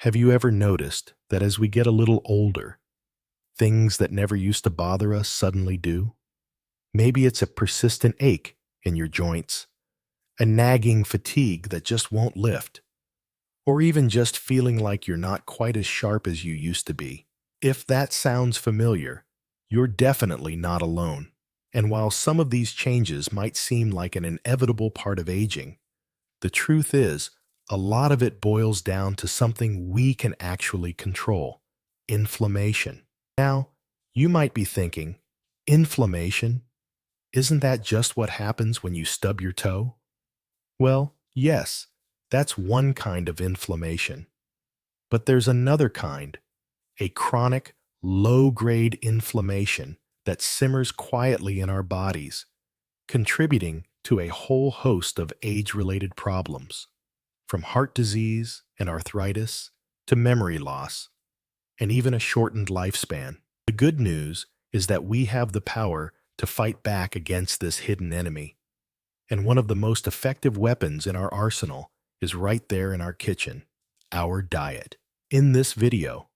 Have you ever noticed that as we get a little older, things that never used to bother us suddenly do? Maybe it's a persistent ache in your joints, a nagging fatigue that just won't lift, or even just feeling like you're not quite as sharp as you used to be. If that sounds familiar, you're definitely not alone. And while some of these changes might seem like an inevitable part of aging, the truth is, a lot of it boils down to something we can actually control: inflammation. Now, you might be thinking, inflammation? Isn't that just what happens when you stub your toe? Well, yes, that's one kind of inflammation. But there's another kind, a chronic, low-grade inflammation that simmers quietly in our bodies, contributing to a whole host of age-related problems, from heart disease and arthritis to memory loss, and even a shortened lifespan. The good news is that we have the power to fight back against this hidden enemy, and one of the most effective weapons in our arsenal is right there in our kitchen: our diet. In this video,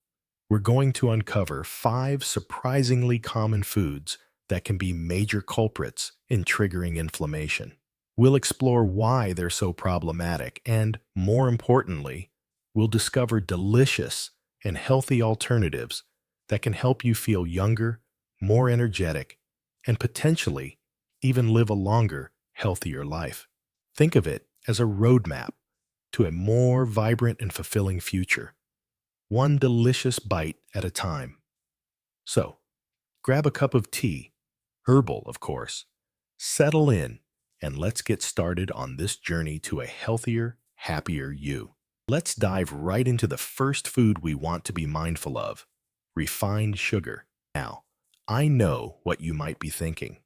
we're going to uncover 5 surprisingly common foods that can be major culprits in triggering inflammation. We'll explore why they're so problematic and, more importantly, we'll discover delicious and healthy alternatives that can help you feel younger, more energetic, and potentially even live a longer, healthier life. Think of it as a roadmap to a more vibrant and fulfilling future, one delicious bite at a time. So, grab a cup of tea, herbal of course, settle in, and let's get started on this journey to a healthier, happier you. Let's dive right into the first food we want to be mindful of: refined sugar. Now, I know what you might be thinking.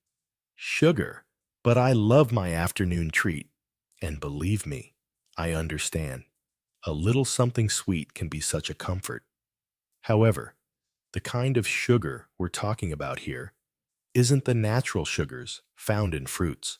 Sugar, but I love my afternoon treat. And believe me, I understand. A little something sweet can be such a comfort. However, the kind of sugar we're talking about here isn't the natural sugars found in fruits,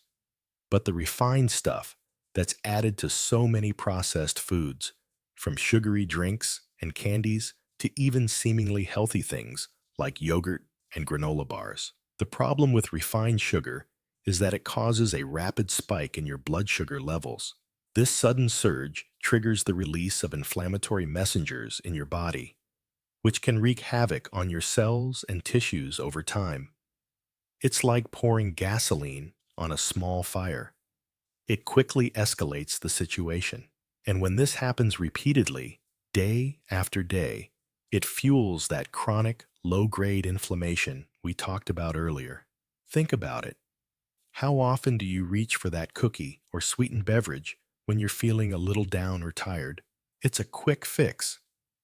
but the refined stuff that's added to so many processed foods, from sugary drinks and candies to even seemingly healthy things like yogurt and granola bars. The problem with refined sugar is that it causes a rapid spike in your blood sugar levels. This sudden surge triggers the release of inflammatory messengers in your body, which can wreak havoc on your cells and tissues over time. It's like pouring gasoline on a small fire. It quickly escalates the situation. And when this happens repeatedly, day after day, it fuels that chronic, low-grade inflammation we talked about earlier. Think about it. How often do you reach for that cookie or sweetened beverage when you're feeling a little down or tired? It's a quick fix,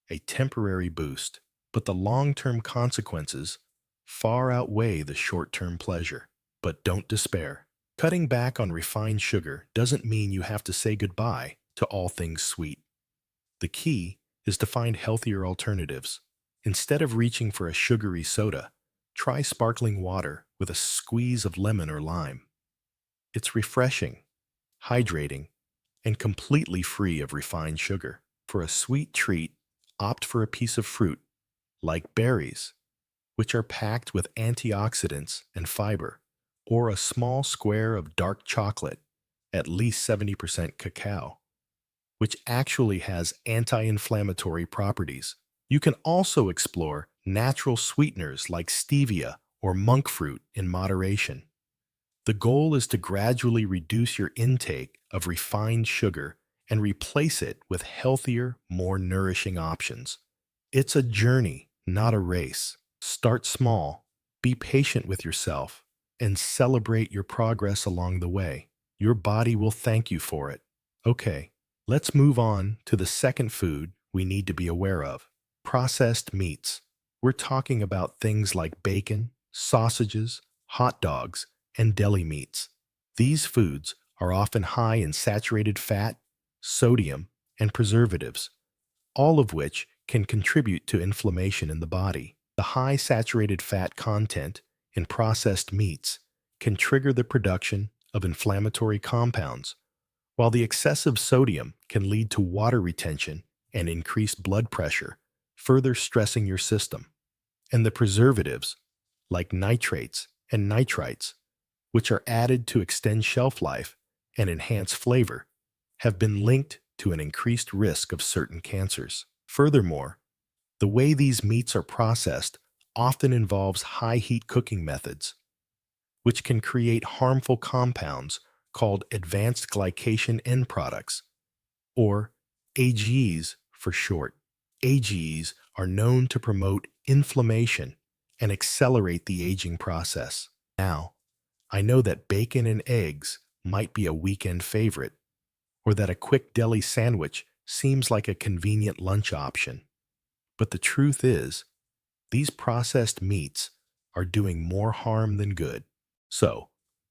a temporary boost, but the long-term consequences far outweigh the short-term pleasure. But don't despair. Cutting back on refined sugar doesn't mean you have to say goodbye to all things sweet. The key is to find healthier alternatives. Instead of reaching for a sugary soda, try sparkling water with a squeeze of lemon or lime. It's refreshing, hydrating, and completely free of refined sugar. For a sweet treat, opt for a piece of fruit, like berries, which are packed with antioxidants and fiber, or a small square of dark chocolate, at least 70% cacao, which actually has anti-inflammatory properties. You can also explore natural sweeteners like stevia or monk fruit in moderation. The goal is to gradually reduce your intake of refined sugar and replace it with healthier, more nourishing options. It's a journey, not a race. Start small, be patient with yourself, and celebrate your progress along the way. Your body will thank you for it. Okay, let's move on to the second food we need to be aware of: processed meats. We're talking about things like bacon, sausages, hot dogs, and deli meats. These foods are often high in saturated fat, sodium, and preservatives, all of which can contribute to inflammation in the body. The high saturated fat content in processed meats can trigger the production of inflammatory compounds, while the excessive sodium can lead to water retention and increased blood pressure, further stressing your system. And the preservatives, like nitrates and nitrites, which are added to extend shelf life and enhance flavor, have been linked to an increased risk of certain cancers. Furthermore, the way these meats are processed often involves high heat cooking methods, which can create harmful compounds called advanced glycation end products, or AGEs for short. AGEs are known to promote inflammation and accelerate the aging process. Now, I know that bacon and eggs might be a weekend favorite, or that a quick deli sandwich seems like a convenient lunch option. But the truth is, these processed meats are doing more harm than good. So,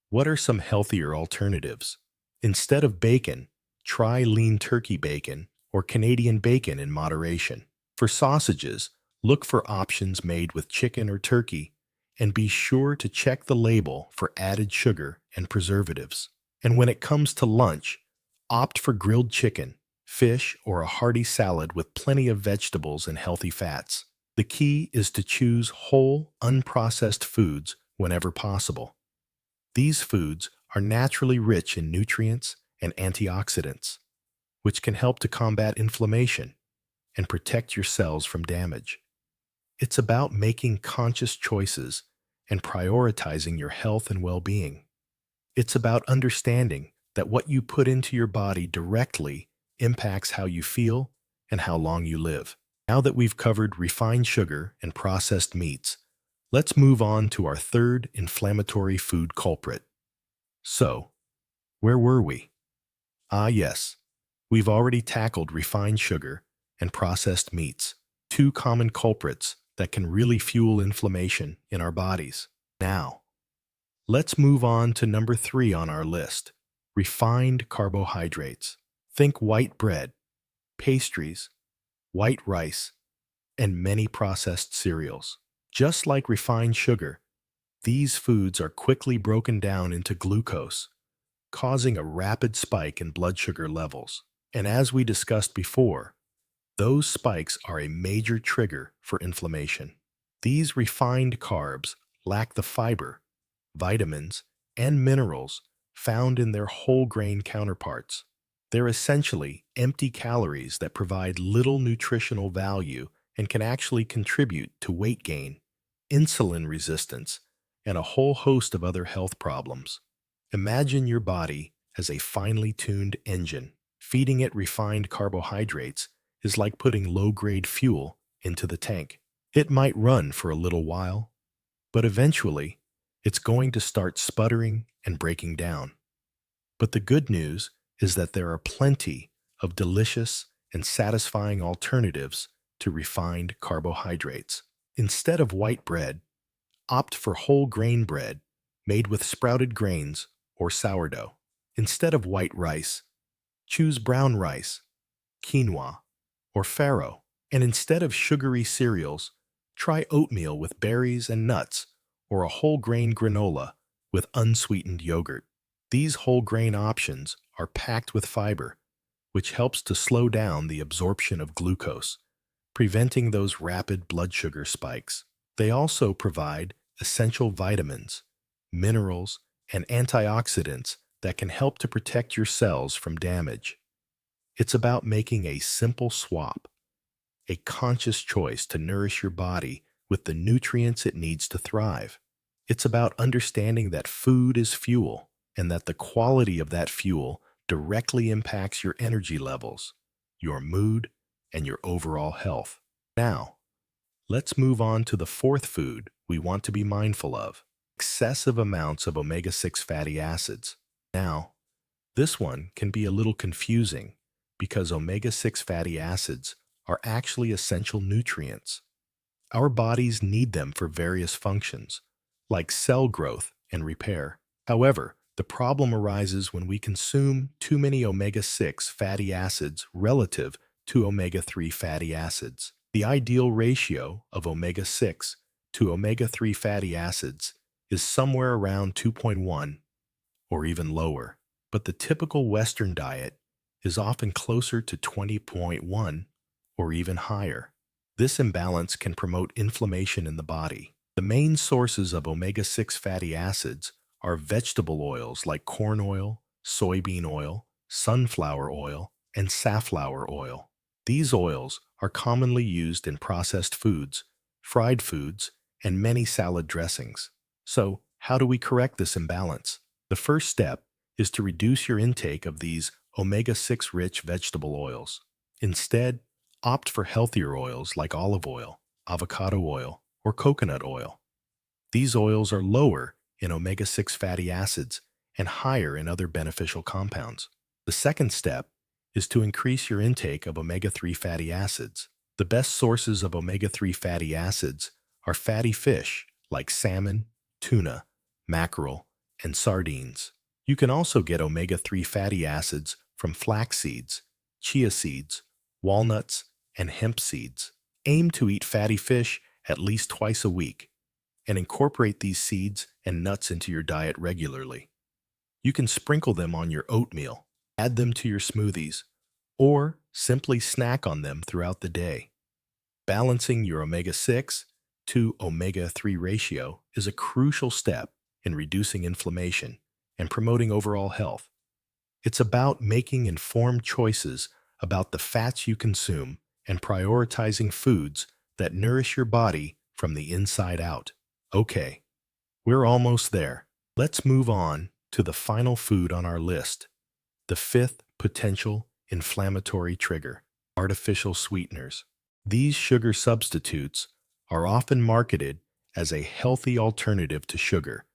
what are some healthier alternatives? Instead of bacon, try lean turkey bacon or Canadian bacon in moderation. For sausages, look for options made with chicken or turkey, and be sure to check the label for added sugar and preservatives. And when it comes to lunch, opt for grilled chicken, fish, or a hearty salad with plenty of vegetables and healthy fats. The key is to choose whole, unprocessed foods whenever possible. These foods are naturally rich in nutrients and antioxidants, which can help to combat inflammation and protect your cells from damage. It's about making conscious choices and prioritizing your health and well-being. It's about understanding that what you put into your body directly impacts how you feel and how long you live. Now that we've covered refined sugar and processed meats, let's move on to our third inflammatory food culprit. So, where were we? Ah, yes, we've already tackled refined sugar and processed meats, two common culprits that can really fuel inflammation in our bodies. Now, let's move on to number 3 on our list, refined carbohydrates. Think white bread, pastries, white rice, and many processed cereals. Just like refined sugar, these foods are quickly broken down into glucose, causing a rapid spike in blood sugar levels. And as we discussed before, those spikes are a major trigger for inflammation. These refined carbs lack the fiber, vitamins, and minerals found in their whole grain counterparts. They're essentially empty calories that provide little nutritional value and can actually contribute to weight gain, insulin resistance, and a whole host of other health problems. Imagine your body as a finely tuned engine. Feeding it refined carbohydrates is like putting low-grade fuel into the tank. It might run for a little while, but eventually, it's going to start sputtering and breaking down. But the good news is that there are plenty of delicious and satisfying alternatives to refined carbohydrates. Instead of white bread, opt for whole grain bread made with sprouted grains or sourdough. Instead of white rice, choose brown rice, quinoa, or farro. And instead of sugary cereals, try oatmeal with berries and nuts, or a whole grain granola with unsweetened yogurt. These whole grain options are packed with fiber, which helps to slow down the absorption of glucose, preventing those rapid blood sugar spikes. They also provide essential vitamins, minerals, and antioxidants that can help to protect your cells from damage. It's about making a simple swap, a conscious choice to nourish your body with the nutrients it needs to thrive. It's about understanding that food is fuel and that the quality of that fuel directly impacts your energy levels, your mood, and your overall health. Now, let's move on to the fourth food we want to be mindful of: excessive amounts of omega-6 fatty acids. Now, this one can be a little confusing because omega-6 fatty acids are actually essential nutrients. Our bodies need them for various functions, like cell growth and repair. However, the problem arises when we consume too many omega-6 fatty acids relative to omega-3 fatty acids. The ideal ratio of omega-6 to omega-3 fatty acids is somewhere around 2.1 or even lower, but the typical Western diet is often closer to 20.1 or even higher. This imbalance can promote inflammation in the body. The main sources of omega-6 fatty acids are vegetable oils like corn oil, soybean oil, sunflower oil, and safflower oil. These oils are commonly used in processed foods, fried foods, and many salad dressings. So, how do we correct this imbalance? The first step is to reduce your intake of these omega-6 rich vegetable oils. Instead, opt for healthier oils like olive oil, avocado oil, or coconut oil. These oils are lower in omega-6 fatty acids and higher in other beneficial compounds. The second step is to increase your intake of omega-3 fatty acids. The best sources of omega-3 fatty acids are fatty fish like salmon, tuna, mackerel, and sardines. You can also get omega-3 fatty acids from flax seeds, chia seeds, walnuts, and hemp seeds. Aim to eat fatty fish at least twice a week and incorporate these seeds and nuts into your diet regularly. You can sprinkle them on your oatmeal, add them to your smoothies, or simply snack on them throughout the day. Balancing your omega-6 to omega-3 ratio is a crucial step in reducing inflammation and promoting overall health. It's about making informed choices about the fats you consume and prioritizing foods that nourish your body from the inside out. Okay, we're almost there. Let's move on to the final food on our list, the fifth potential inflammatory trigger, artificial sweeteners. These sugar substitutes are often marketed as a healthy alternative to sugar,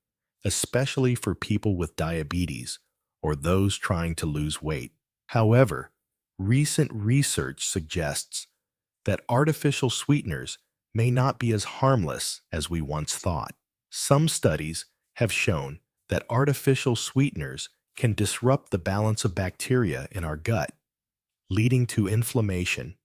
especially for people with diabetes or those trying to lose weight. However, recent research suggests that artificial sweeteners may not be as harmless as we once thought. Some studies have shown that artificial sweeteners can disrupt the balance of bacteria in our gut, leading to inflammation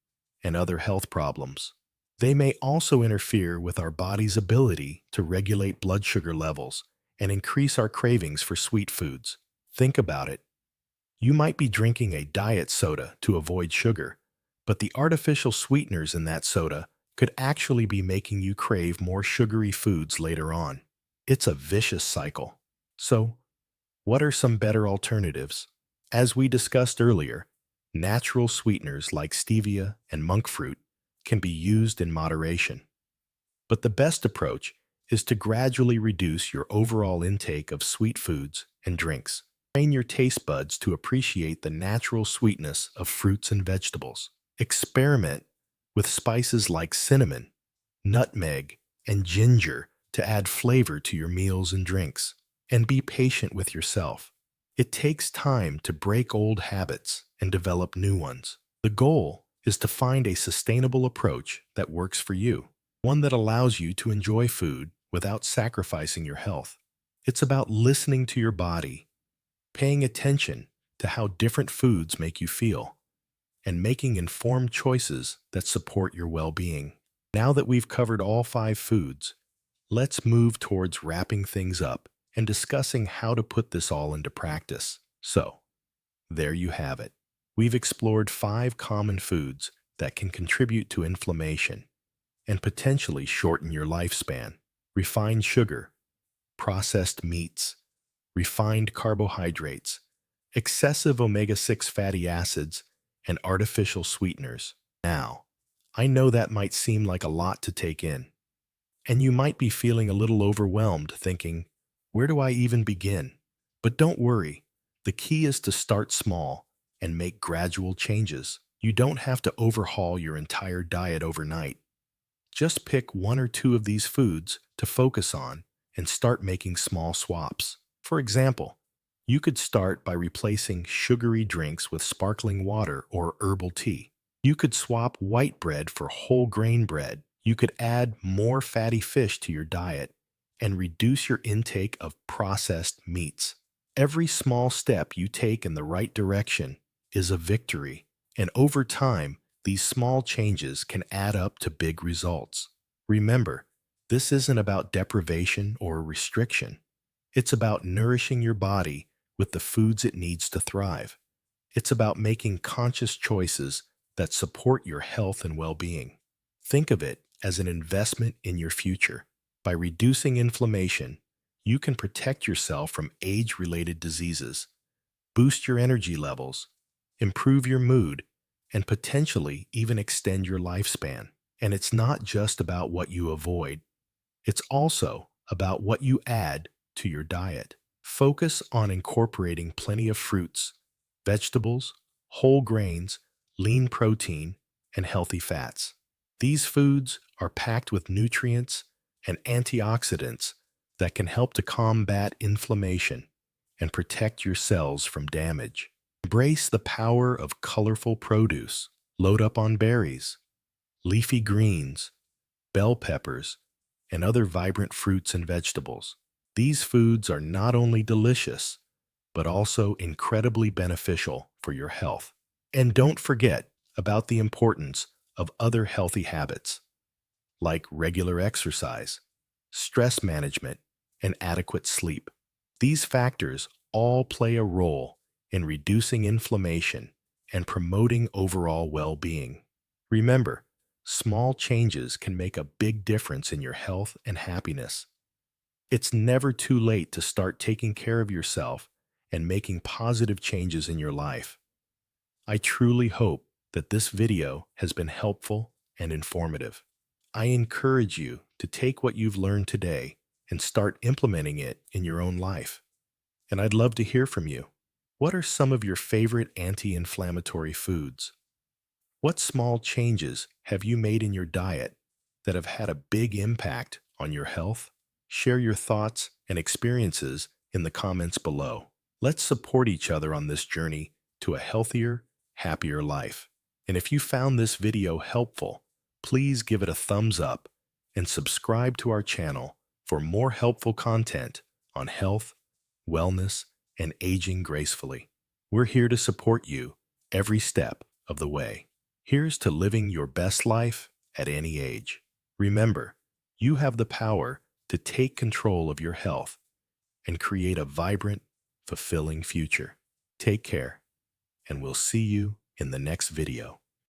and other health problems. They may also interfere with our body's ability to regulate blood sugar levels and increase our cravings for sweet foods. Think about it. You might be drinking a diet soda to avoid sugar, but the artificial sweeteners in that soda could actually be making you crave more sugary foods later on. It's a vicious cycle. So, what are some better alternatives? As we discussed earlier, natural sweeteners like stevia and monk fruit can be used in moderation. But the best approach is to gradually reduce your overall intake of sweet foods and drinks. Train your taste buds to appreciate the natural sweetness of fruits and vegetables. Experiment with spices like cinnamon, nutmeg, and ginger to add flavor to your meals and drinks. And be patient with yourself. It takes time to break old habits and develop new ones. The goal is to find a sustainable approach that works for you, one that allows you to enjoy food without sacrificing your health. It's about listening to your body, paying attention to how different foods make you feel, and making informed choices that support your well-being. Now that we've covered all 5 foods, let's move towards wrapping things up and discussing how to put this all into practice. So, there you have it. We've explored 5 common foods that can contribute to inflammation and potentially shorten your lifespan. Refined sugar, processed meats, refined carbohydrates, excessive omega-6 fatty acids, and artificial sweeteners. Now, I know that might seem like a lot to take in, and you might be feeling a little overwhelmed thinking, where do I even begin? But don't worry, the key is to start small and make gradual changes. You don't have to overhaul your entire diet overnight. Just pick 1 or 2 of these foods to focus on and start making small swaps. For example, you could start by replacing sugary drinks with sparkling water or herbal tea. You could swap white bread for whole grain bread. You could add more fatty fish to your diet and reduce your intake of processed meats. Every small step you take in the right direction is a victory, and over time, these small changes can add up to big results. Remember, this isn't about deprivation or restriction. It's about nourishing your body with the foods it needs to thrive. It's about making conscious choices that support your health and well-being. Think of it as an investment in your future. By reducing inflammation, you can protect yourself from age-related diseases, boost your energy levels, improve your mood, and potentially even extend your lifespan. And it's not just about what you avoid. It's also about what you add to your diet. Focus on incorporating plenty of fruits, vegetables, whole grains, lean protein, and healthy fats. These foods are packed with nutrients and antioxidants that can help to combat inflammation and protect your cells from damage. Embrace the power of colorful produce. Load up on berries, leafy greens, bell peppers, and other vibrant fruits and vegetables. These foods are not only delicious, but also incredibly beneficial for your health. And don't forget about the importance of other healthy habits, like regular exercise, stress management, and adequate sleep. These factors all play a role in reducing inflammation and promoting overall well-being. Remember, small changes can make a big difference in your health and happiness. It's never too late to start taking care of yourself and making positive changes in your life. I truly hope that this video has been helpful and informative. I encourage you to take what you've learned today and start implementing it in your own life. And I'd love to hear from you. What are some of your favorite anti-inflammatory foods? What small changes have you made in your diet that have had a big impact on your health? Share your thoughts and experiences in the comments below. Let's support each other on this journey to a healthier, happier life. And if you found this video helpful, please give it a thumbs up and subscribe to our channel for more helpful content on health, wellness, and aging gracefully. We're here to support you every step of the way. Here's to living your best life at any age. Remember, you have the power to take control of your health and create a vibrant, fulfilling future. Take care, and we'll see you in the next video.